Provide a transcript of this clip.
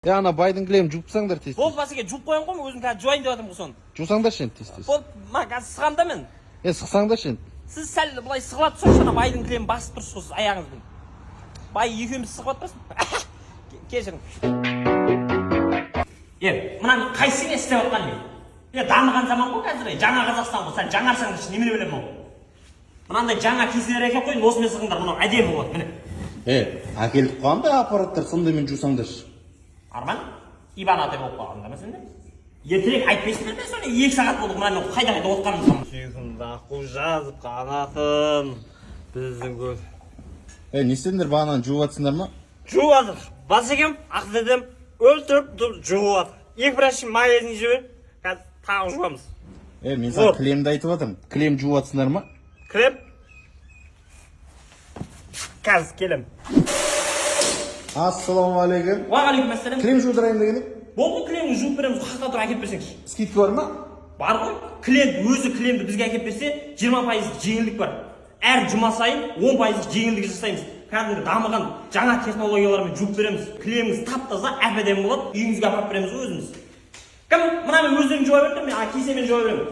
Ана байдың кілемін жуыпсаңдар тез. Болды басеке жуып қоям ғой, өзім қазір жуайын деп жатырмын ғой соны. Жусаңдаршы енді тез. Болды, мына қазір сығамда мен. Сықсаңдаршы енді. Сіз сәл былай сығыла тұрсаңыз, ана байдың кілемін басып тұрсыз ғой аяғыңызбен. Бай екеуміз сығып атпасын. Кешіріңіз. Мынаны қайсыңа істеп отқан мен? Дамыған заман ғой қазір, жаңа Қазақстан ғой, сәл жаңарсаңдаршы, немене білемін ол. Мынандай жаңа кесілер әкеп қойын, осымен сығыңдар, мынау әдемі болады, міне. Әкелдік қандай аппараттар, сондаймен жусаңдаршы. Арман, ибанатай болып қалғанда ма сенде? Ертерек айтпайсың бе соны 2 сағат болды мына мен қайда отқанымды. Сүйкімді аққу жазып қанатын біздің көз. Не істедіңдер, бағананы жуып атсыңдар ма? Жуып атыр. Басекем, ақ дедем, өлтіріп жуып атыр. Екі бірінші майязын жібер, қазір тағы жуамыз. Мен саған кілемді айтып атырмын. Кілем жуып атсыңдар ма? Кілем? Қазір келем. Ассалаумағалейкум. Уағалейкум ассалам. Кілем жудырайын дегенім. Болды, кілемді жуып береміз, қақта тұр әкеп берсеңші. Скидка бар ма? Бар ғой. Өзі кілемді бізге әкеп берсе, 20% жеңілдік бар. Әр жұма сайын 10% жеңілдік жасаймыз. Кәдімгі дамыған жаңа технологиялармен жуып береміз. Кілеміңіз тап-таза, әп-әдемі болады. Үйіңізге апарып береміз өзіміз. Кім? Мына мен өздерің жуа бердім, мен кесемен жуа беремін.